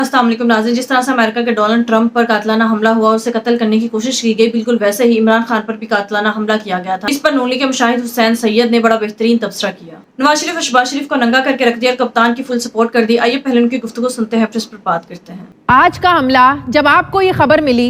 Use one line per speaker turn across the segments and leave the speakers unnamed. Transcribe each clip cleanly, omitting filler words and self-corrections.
अस्सलाम वालेकुम नाज़रीन, जिस तरह से अमेरिका के डोनाल्ड ट्रंप पर कातलाना हमला हुआ, उसे कत्ल करने की कोशिश की गई, बिल्कुल वैसे ही इमरान खान पर भी कातलाना हमला किया गया था। इस पर नून लीग के मुशाहिद हुसैन सैयद ने बड़ा बेहतरीन तबसरा किया। नवाज शरीफ और शहबाज शरीफ को नंगा करके रख दिया और कप्तान की फुल सपोर्ट कर दी। आइए पहले उनकी गुफ्तगू सुनते हैं, फिर इस पर बात करते हैं।
आज का हमला, जब आपको ये खबर मिली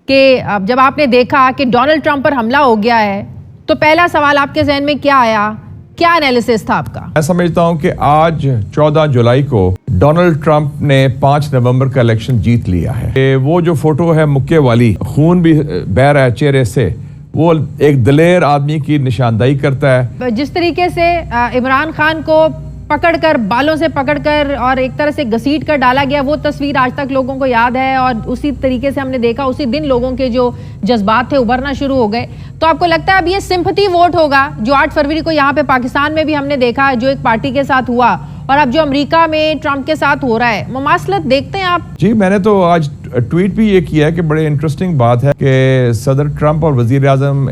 कि जब आपने देखा कि डोनाल्ड ट्रंप पर हमला हो गया है, तो पहला सवाल आपके जहन में क्या आया? क्या एनालिसिस था आपका? मैं
समझता हूं कि आज 14 जुलाई को डोनाल्ड ट्रंप ने 5 नवंबर का इलेक्शन जीत लिया है। वो जो फोटो है मुक्के वाली, खून भी बह रहा है चेहरे से, वो एक दलेर आदमी की निशानदाही करता है।
जिस तरीके से इमरान खान को पकड़कर, बालों से पकड़कर और एक तरह से घसीट कर डाला गया, वो तस्वीर आज तक लोगों को याद है। और उसी तरीके से हमने देखा, उसी दिन लोगों के जो जज्बात थे उभरना शुरू हो गए। तो आपको लगता है अब ये सिंपैथी वोट होगा जो 8 फरवरी को यहाँ पे पाकिस्तान में भी हमने देखा, जो एक पार्टी के साथ हुआ, और अब जो अमेरिका में ट्रंप के साथ हो रहा है, मुमासलत देखते हैं आप?
जी, मैंने तो आज ट्वीट भी ये किया है कि बड़े इंटरेस्टिंग बात है कि सदर ट्रंप और वजीर आजम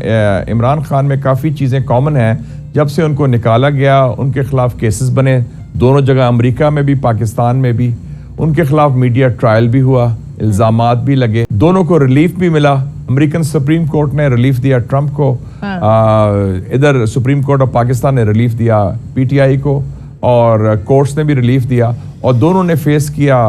इमरान खान में काफ़ी चीज़ें कॉमन हैं। जब से उनको निकाला गया, उनके खिलाफ केसेस बने, दोनों जगह, अमेरिका में भी पाकिस्तान में भी। उनके खिलाफ मीडिया ट्रायल भी हुआ, इल्ज़ामात भी लगे, दोनों को रिलीफ भी मिला। अमेरिकन सुप्रीम कोर्ट ने रिलीफ दिया ट्रंप को, इधर सुप्रीम कोर्ट ऑफ पाकिस्तान ने रिलीफ दिया PTI को, और कोर्ट्स ने भी रिलीफ दिया, और दोनों ने फेस किया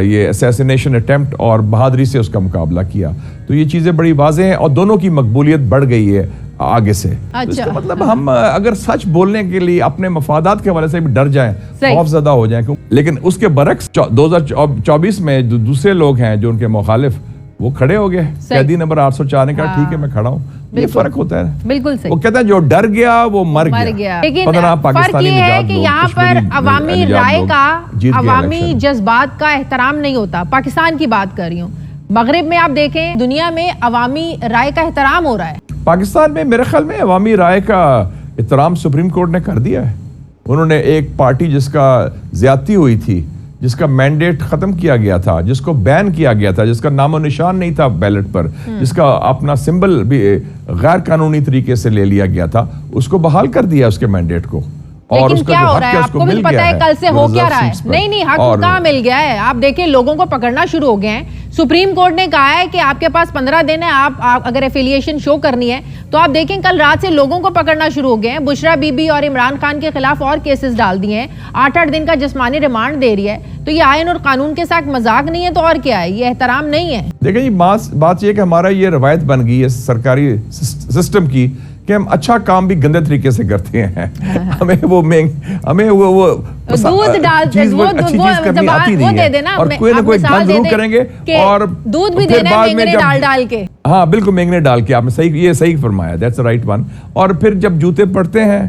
ये असैसिनेशन अटेम्प्ट और बहादुरी से उसका मुकाबला किया। तो ये चीज़ें बड़ी वाज़ेह हैं और दोनों की मकबूलियत बढ़ गई है आगे से।
अच्छा।
तो इसका मतलब हम अगर सच बोलने के लिए अपने मफादात के हवाले से भी डर जाएं, खौफज़दा हो जाएं, लेकिन उसके बरक्स 2024 में जो दूसरे लोग हैं जो उनके मुखालिफ, वो खड़े हो गए। कैदी नंबर 804 ने कहा ठीक है मैं खड़ा हूँ। ये फर्क होता है।
बिल्कुल सही।
वो कहता है जो डर गया वो मर गया।
लेकिन फर्क ये है कि यहाँ पर अवामी राय का, अवामी जज्बात का एहतराम नहीं होता। पाकिस्तान की बात कर रही हूँ, मगरिब में आप देखें, दुनिया में अवामी राय का एहतराम हो रहा है।
पाकिस्तान में मेरे ख्याल में अवामी राय का एहतराम सुप्रीम कोर्ट ने कर दिया है। उन्होंने एक पार्टी जिसका ज्यादती हुई थी, जिसका मैंडेट खत्म किया गया था, जिसको बैन किया गया था, जिसका नामो निशान नहीं था बैलेट पर, जिसका अपना सिंबल भी गैर कानूनी तरीके से ले लिया गया था, उसको बहाल कर दिया उसके मैंडेट को। और
लेकिन क्या हो रहा है आपको भी पता है कल से हो क्या रहा है? नहीं, हक कहाँ मिल गया है? आप देखिए लोगों को पकड़ना शुरू हो गए हैं। सुप्रीम कोर्ट ने कहा है कि आपके पास 15 दिन है, आप अगर एफिलिएशन शो करनी है तो आप देखें कल रात से लोगों को पकड़ना शुरू हो गए हैं। बुशरा बीबी और इमरान खान के खिलाफ और केसेस डाल दिए हैं, 8-8 दिन का जिस्मानी रिमांड दे रही है। तो ये आयन और कानून के साथ मजाक नहीं है तो और क्या है? ये एहतराम नहीं है।
देखिए ये बात ये कि हमारा ये रवायत बन गई है सरकारी सिस्टम की कि हम अच्छा काम भी गंदे तरीके से करते हैं। हमें वो
दूध डाल
अच्छी चीज करनी आती नहीं है, और कोई ना कोई गंद जरूर करेंगे, और
दूध भी देना है मेंगने डाल के।
हाँ बिल्कुल, मेंगने डाल के। आपने ये सही फरमाया, दैट्स द राइट वन। और फिर जब जूते पड़ते हैं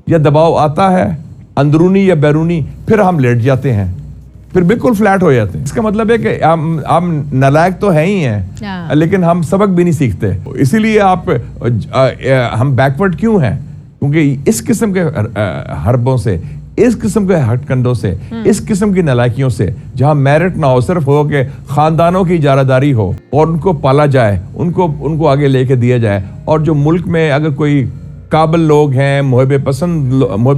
या दबाव आता है अंदरूनी या बैरूनी, फिर हम लेट जाते हैं, फिर बिल्कुल फ्लैट हो जाते हैं। इसका मतलब है कि हम नालायक तो है ही हैं, लेकिन हम सबक भी नहीं सीखते। इसीलिए हम बैकवर्ड क्यों हैं? क्योंकि इस किस्म के हरबों से, इस किस्म के हटकंडों से, इस किस्म की नालायकियों से, जहां मेरिट ना हो, सिर्फ हो कि खानदानों की इजारादारी हो और उनको पाला जाए, उनको आगे लेके दिया जाए, और जो मुल्क में अगर कोई काबिल लोग हैं, मुहब्बे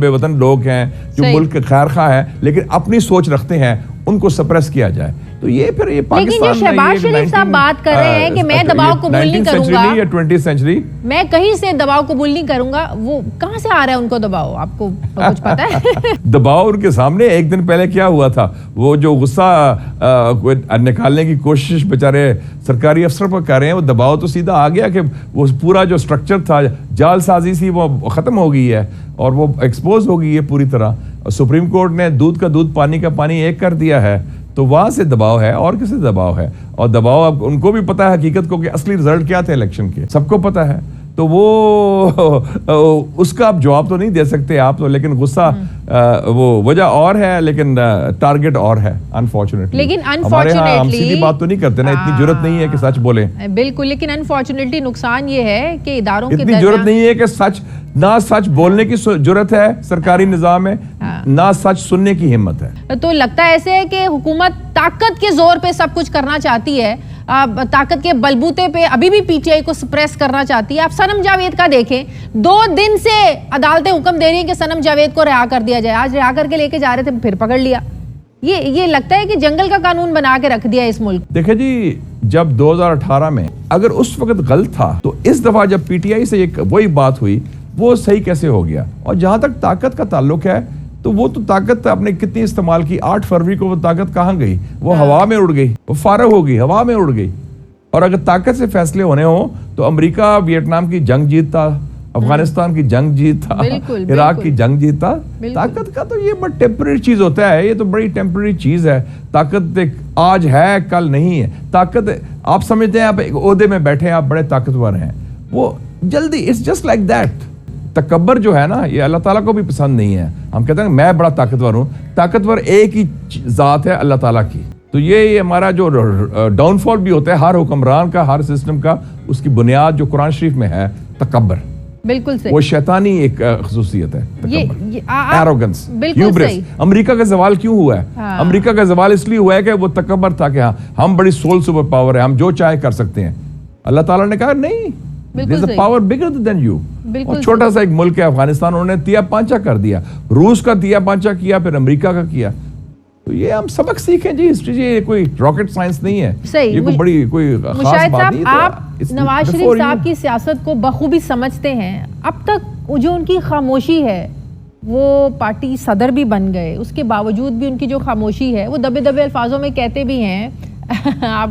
वतन लोग हैं, जो मुल्क के खैर खा है लेकिन अपनी सोच रखते हैं, उनको सप्रेस किया जाए। तो ये फिर ये पाकिस्तान,
लेकिन जो शहबाज शरीफ साहब बात कर रहे हैं कि मैं दबाव कबूल नहीं करूंगा,
20th सेंचुरी,
मैं कहीं से दबाव कबूल नहीं करूंगा, वो कहां से आ रहा है उनको दबाव? आपको कुछ पता है?
दबाव उनके सामने एक दिन पहले क्या हुआ था, वो जो गुस्सा निकालने की कोशिश बेचारे सरकारी अफसर पर कर रहे हैं, वो दबाव तो सीधा आ गया कि वो पूरा जो स्ट्रक्चर था, जालसाजी सी, वो खत्म हो गई है और वो एक्सपोज हो गई है पूरी तरह। सुप्रीम कोर्ट ने दूध का दूध, पानी का पानी एक कर दिया है। तो वहां से दबाव है, और किसे दबाव है? और दबाव अब उनको भी पता है हकीकत को कि असली रिजल्ट क्या थे इलेक्शन के, सबको पता है। तो वो उसका आप जवाब तो नहीं दे सकते आप तो, लेकिन गुस्सा वो वजह और है, लेकिन टारगेट और है अनफॉर्चुनेटली।
लेकिन
हम सीधी बात तो नहीं करते ना, इतनी जरूरत नहीं है कि सच बोले।
बिल्कुल, लेकिन अनफॉर्चुनेटली नुकसान ये है कि इदारों की
इतनी जरूरत नहीं है कि सच बोलने की जरूरत है सरकारी निजाम में, ना सच सुनने की हिम्मत है।
तो लगता है ऐसे है कि हुकूमत ताकत के जोर पे सब कुछ करना चाहती है, ताकत के बलबूते पे अभी भी PTI को सप्रेस करना चाहती है। आप सनम जावेद का देखें, 2 दिन से अदालतें हुक्म दे रही हैं कि सनम जावेद को रिहा कर दिया जाए। आज रिहा करके लेके जा रहे थे, फिर पकड़ लिया। ये लगता है कि जंगल का कानून बना के रख दिया इस मुल्क।
देखिए जी, जब 2018 में अगर उस वक्त गलत था तो इस दफा जब पीटीआई से एक वही बात हुई, वो सही कैसे हो गया? और जहां तक ताकत का ताल्लुक है तो वो तो ताकत आपने कितनी इस्तेमाल की? 8 फरवरी को वो ताकत कहां गई? वो हवा में उड़ गई, वो फारग हो गई, हवा में उड़ गई। और अगर ताकत से फैसले होने हो तो अमेरिका वियतनाम की जंग जीतता, अफगानिस्तान की जंग जीता, इराक की जंग जीता। ताकत का तो ये बड़ा टेम्पररी चीज होता है, ये तो बड़ी टेम्पररी चीज है। ताकत एक आज है कल नहीं है। ताकत आप समझते हैं आप एक ओहदे में बैठे हैं, आप बड़े ताकतवर हैं, वो जल्दी इट्स जस्ट लाइक दैट। तकब्बर जो है ना, ये अल्लाह ताला को भी पसंद नहीं है। हम कहते हैं मैं बड़ा ताकतवर हूं, ताकतवर एक ही जात है, अल्लाह ताला की। तो ये हमारा जो डाउनफॉल भी होता है हर हुक्मरान का, हर सिस्टम का, उसकी बुनियाद जो कुरान शरीफ में है तकब्बर।
बिल्कुल सही।
वो शैतानी एक खसूसियत है, एरोगेंस, ह्यूब्रिस। अमेरिका का जवाल क्यों हुआ है?
हाँ।
अमेरिका का जवाल इसलिए हुआ है कि वो तकब्बर था कि हाँ हम बड़ी सोल सुपर पावर है, हम जो चाहे कर सकते हैं। अल्लाह ताला ने कहा नहीं, there is a power bigger than you. और छोटा सा एक मुल्क है अफगानिस्तान, उन्होंने तिया पांचा कर दिया। रूस का तिया पांचा किया, फिर अमेरिका का किया। तो ये हम सबक सीखें जी, हिस्ट्री जी, ये कोई रॉकेट साइंस नहीं है।
सही,
ये कोई बड़ी कोई खास बात नहीं है।
आप नवाज शरीफ साहब की सियासत को बखूबी समझते हैं। अब तक जो उनकी खामोशी है, वो पार्टी सदर भी बन गए, उसके बावजूद भी उनकी जो खामोशी है वो दबे दबे अल्फाजों में कहते भी हैं।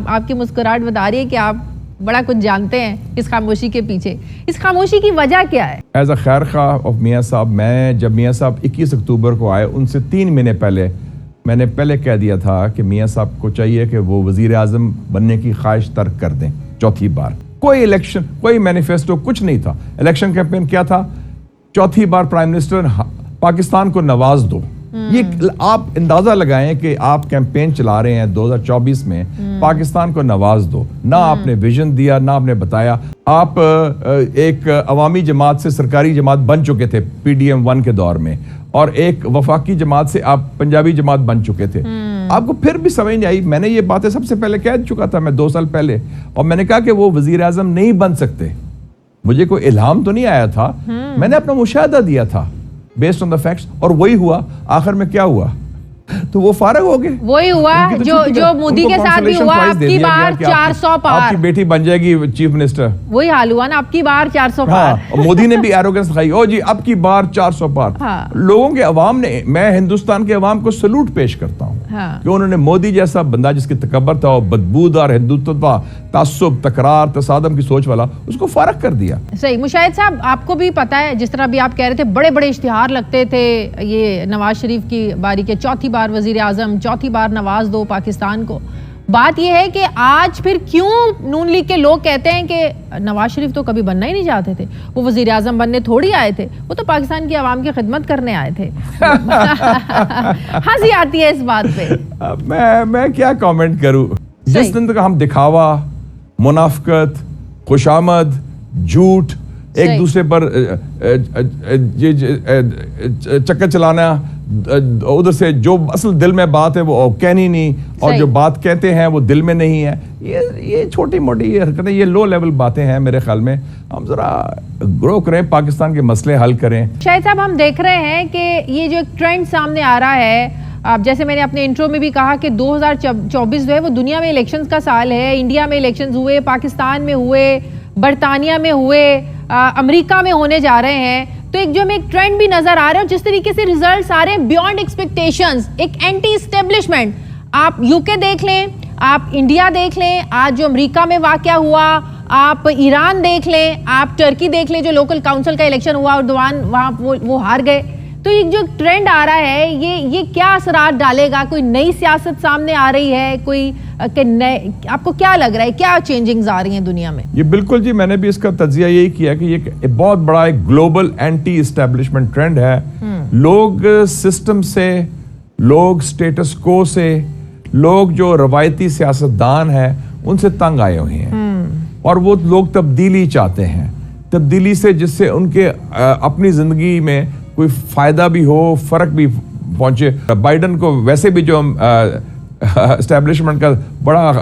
आपकी मुस्कुराहट बता रही है कि आप बड़ा कुछ जानते हैं इस खामोशी के पीछे। इस खामोशी की वजह क्या है? एज अ खैर खा ऑफ मियाँ साहब, मैं जब मियाँ साहब 21 अक्टूबर को आए, उनसे 3 महीने पहले मैंने कह दिया था कि मियाँ साहब को चाहिए कि वो वजीर आजम बनने की ख्वाहिश तर्क कर दें चौथी बार। कोई इलेक्शन, कोई मैनिफेस्टो, कुछ नहीं था। इलेक्शन कैंपेन क्या था? चौथी बार प्राइम मिनिस्टर, पाकिस्तान को नवाज दो। ये आप अंदाजा लगाएं कि आप कैंपेन चला रहे हैं 2024 में, पाकिस्तान को नवाज दो। ना आपने विजन दिया, ना आपने बताया। आप एक अवामी जमात से सरकारी जमात बन चुके थे PDM 1 के दौर में, और एक वफाकी जमात से आप पंजाबी जमात बन चुके थे। आपको फिर भी समझ नहीं आई। मैंने ये बातें सबसे पहले कह चुका था, मैं 2 साल पहले, और मैंने कहा कि वो वजीर आजम नहीं बन सकते। मुझे कोई इल्हाम तो नहीं आया था, मैंने अपना मुशाहदा दिया था बेस्ड ऑन द फैक्ट्स, और वही हुआ। आखिर में क्या हुआ? तो वो फारग हो गए। वही हुआ तो जो मोदी के साथ भी हुआ। आपकी बार 400 पार, आपकी बेटी बन जाएगी चीफ मिनिस्टर। वही हाल हुआ ना, आपकी बार 400 पार। और मोदी ने भी एरोगेंस दिखाई, ओ जी अब की बार 400 पार। हाँ। लोगों के अवाम ने, मैं हिंदुस्तान के अवाम को सलूट पेश करता हूँ। हाँ। कि उन्होंने मोदी जैसा बंदा जिसकी तकब्बर था और बदबूदार हिंदुत्व, तासुब, तकरार, तसादम की सोच वाला, उसको फारग कर दिया। सही। मुशाहिद साहब, आपको भी पता है, जिस तरह भी आप कह रहे थे, बड़े बड़े इश्तिहार लगते थे ये नवाज शरीफ की बारी के, चौथी बार वजीर आजम, चौथी बार नवाज दो पाकिस्तान को। बात यह है कि आज फिर क्यों नून लीग के लोग कहते हैं कि नवाज शरीफ तो कभी बनना ही नहीं चाहते थे, वो वजीर आजम बनने थोड़ी आए थे, वो तो पाकिस्तान की आवाम की खिदमत करने आए थे। हंसी आती है इस बात पे। मैं क्या कमेंट करूं? जिस दिन तक हम दिखावा, मुनाफकत, खुशामद, झूठ, एक दूसरे पर चक्कर चलाना, उधर से जो असल दिल में बात है वो कहनी नहीं, और जो बात कहते हैं वो दिल में नहीं है, ये छोटी मोटी हरकतें, ये लो लेवल बातें हैं। मेरे ख्याल में हम जरा ग्रो करें, पाकिस्तान के मसले हल करें। शायद साहब, हम देख रहे हैं कि ये जो एक ट्रेंड सामने आ रहा है, अब जैसे मैंने अपने इंट्रो में भी कहा कि 2024 जो है वो दुनिया में इलेक्शंस का साल है। इंडिया में इलेक्शंस हुए, पाकिस्तान में हुए, बरतानिया में हुए, अमेरिका में होने जा रहे हैं। तो एक जो हमें एक ट्रेंड भी नजर आ रहा है, और जिस तरीके से रिजल्ट्स आ रहे हैं बियॉन्ड एक्सपेक्टेशंस, एक एंटी एस्टेब्लिशमेंट। आप यूके देख लें, आप इंडिया देख लें, आज जो अमेरिका में वाकया हुआ, आप ईरान देख लें, आप टर्की देख लें, जो लोकल काउंसिल का इलेक्शन हुआ और वहां वो हार गए। तो ये जो ट्रेंड आ रहा है, ये क्या असरात डालेगा? कोई नई सियासत सामने आ रही है? कोई आपको क्या लग रहा है, क्या चेंजिंग्स आ रही हैं दुनिया में? ये बिल्कुल जी, मैंने भी इसका तज्जिया यही किया कि ये बहुत बड़ा एक ग्लोबल एंटी एस्टेब्लिशमेंट ट्रेंड है। लोग सिस्टम से, लोग स्टेटस को से, लोग जो रवायती सियासतदान है उनसे तंग आए हुए हैं, और वो लोग तब्दीली चाहते हैं। तब्दीली से जिससे उनके अपनी जिंदगी में कोई फायदा भी हो, फर्क भी पहुंचे। बाइडन को वैसे भी जो एस्टेब्लिशमेंट का बड़ा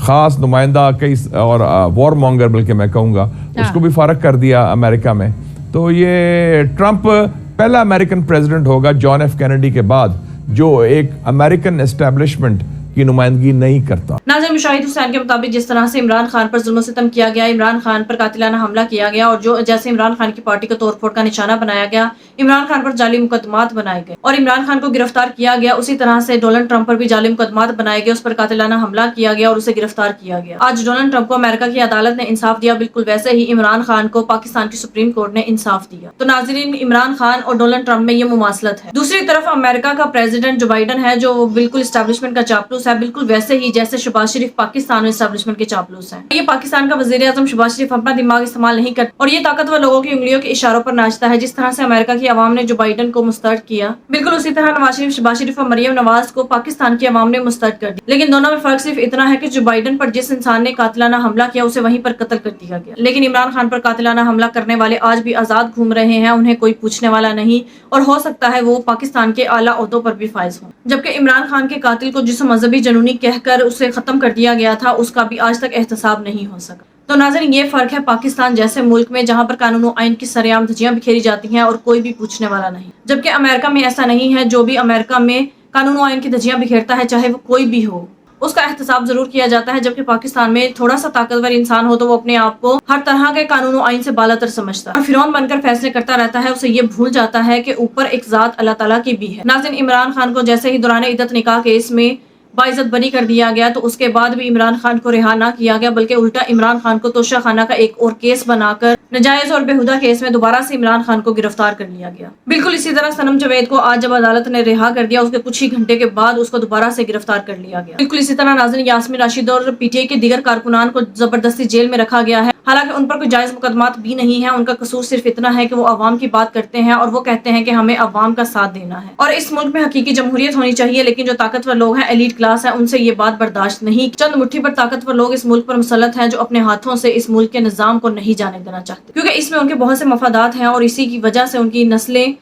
खास नुमाइंदा, कई और वॉर मॉन्गर बल्कि मैं कहूँगा, उसको भी फर्क कर दिया अमेरिका में। तो ये ट्रंप पहला अमेरिकन प्रेसिडेंट होगा जॉन एफ कैनेडी के बाद
जो एक अमेरिकन एस्टेब्लिशमेंट की नुमाइंदगी नहीं करता।
नाज़रीन, मुशाहिद हुसैन के मुताबिक जिस तरह से इमरान खान पर जुल्म सितम किया गया, इमरान खान पर कातिलाना हमला किया गया और जो जैसे इमरान खान की पार्टी को तोड़फोड़ का निशाना बनाया गया, इमरान खान पर जाली मुकदमात बनाए गए और इमरान खान को गिरफ्तार किया गया, उसी तरह से डोनाल्ड ट्रंप पर भी जाली मुकदमात बनाए गए, उस पर कातिलाना हमला किया गया और उसे गिरफ्तार किया गया। आज डोनाल्ड ट्रंप को अमेरिका की अदालत ने इंसाफ दिया, बिल्कुल वैसे ही इमरान खान को पाकिस्तान की सुप्रीम कोर्ट ने इंसाफ दिया। तो नाज़रीन, इमरान खान और डोनाल्ड ट्रंप में ये मुमासलत है। दूसरी तरफ अमेरिका का प्रेसिडेंट जो बाइडन है, जो बिल्कुल एस्टेब्लिशमेंट का चापलूस है, बिल्कुल वैसे ही जैसे शहबाज शरीफ पाकिस्तान एस्टेब्लिशमेंट के चापलूस हैं। ये पाकिस्तान का वजीर आजम शहबाज शरीफ अपना दिमाग इस्तेमाल नहीं करता और ये ताकतवर लोगों की उंगलियों के इशारों पर नाचता है। जिस तरह से अमेरिका की आवाम ने जो बाइडन को मुस्तरद किया, बिल्कुल उसी तरह नवाज शरीफ, शहबाज शरीफ और मरियम नवाज को पाकिस्तान की आवाम ने मुस्तरद कर दिया। लेकिन दोनों में फर्क सिर्फ इतना है कि जो बाइडन पर जिस इंसान ने कातिलाना हमला किया उसे वहीं पर कत्ल कर दिया गया, लेकिन इमरान खान पर कातिलाना हमला करने वाले आज भी आजाद घूम रहे हैं, उन्हें कोई पूछने वाला नहीं और हो सकता है वो पाकिस्तान के आला ओहदों पर भी फायज हों। जबकि इमरान खान के कातिल को जिस मजहबी जनूनी कहकर उसे खत्म कर दिया गया था, उसका भी आज तक एहतसाब नहीं हो सका। तो नाज़रीन, ये फर्क है पाकिस्तान जैसे मुल्क में जहां पर कानून और आइन की सरेआम धज्जियां बिखेरी जाती हैं और कोई भी पूछने वाला नहीं, जबकि अमेरिका में ऐसा नहीं है। जो भी अमेरिका में कानून और आइन की धज्जियां बिखेरता है, चाहे वो कोई भी हो, उसका एहतसाब जरूर किया जाता है। जबकि पाकिस्तान में थोड़ा सा ताकतवर इंसान हो तो वो अपने आप को हर तरह के कानून और आइन से बालातर समझता है, फिरौन बनकर फैसले करता रहता है। उसे ये भूल जाता है कि ऊपर एक जात अल्लाह ताला की भी है। नाज़रीन, इमरान खान को जैसे ही दौरान इद्दत निकाह केस में बाइज्जत बरी कर दिया गया, तो उसके बाद भी इमरान खान को रिहा ना किया गया, बल्कि उल्टा इमरान खान को तोशा खाना का एक और केस बनाकर नजायज और बेहुदा केस में दोबारा से इमरान खान को गिरफ्तार कर लिया गया। बिल्कुल इसी तरह सनम जावेद को आज जब अदालत ने रिहा कर दिया, उसके कुछ ही घंटे के बाद उसको दोबारा से गिरफ्तार कर लिया गया। बिल्कुल इसी तरह नाज़रीन, यास्मीन राशिद और पीटीआई के दीगर कारकुनान को जबरदस्ती जेल में रखा गया है। हालांकि उन पर कोई जायज मुकदमात भी नहीं है। उनका कसूर सिर्फ इतना है कि वो अवाम की बात करते हैं और वो कहते हैं कि हमें अवाम का साथ देना है और इस मुल्क में हकीकी जमहूरियत होनी चाहिए। लेकिन जो ताकतवर लोग हैं, एलीट क्लास है, उनसे ये बात बर्दाश्त नहीं। चंद मुट्ठी पर ताकतवर लोग इस मुल्क पर मुसल्लत हैं, जो अपने हाथों से इस मुल्क के निजाम को नहीं जाने देना चाहते, क्योंकि इसमें उनके बहुत से मफादात हैं और इसी की वजह से उनकी नस्लें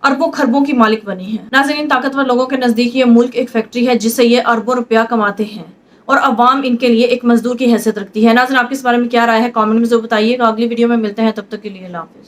अरबों खरबों की मालिक बनी है। नाज़रीन, ताकतवर लोगों के नजदीक ये मुल्क एक फैक्ट्री है जिससे ये अरबों रुपया कमाते हैं और अवाम इनके लिए एक मजदूर की हैसियत रखती है। नाज़रीन, आपके इस बारे में क्या राय है, कमेंट में जरूर बताइएगा। अगली वीडियो में मिलते हैं, तब तक के लिए अल्लाह हाफ़िज़।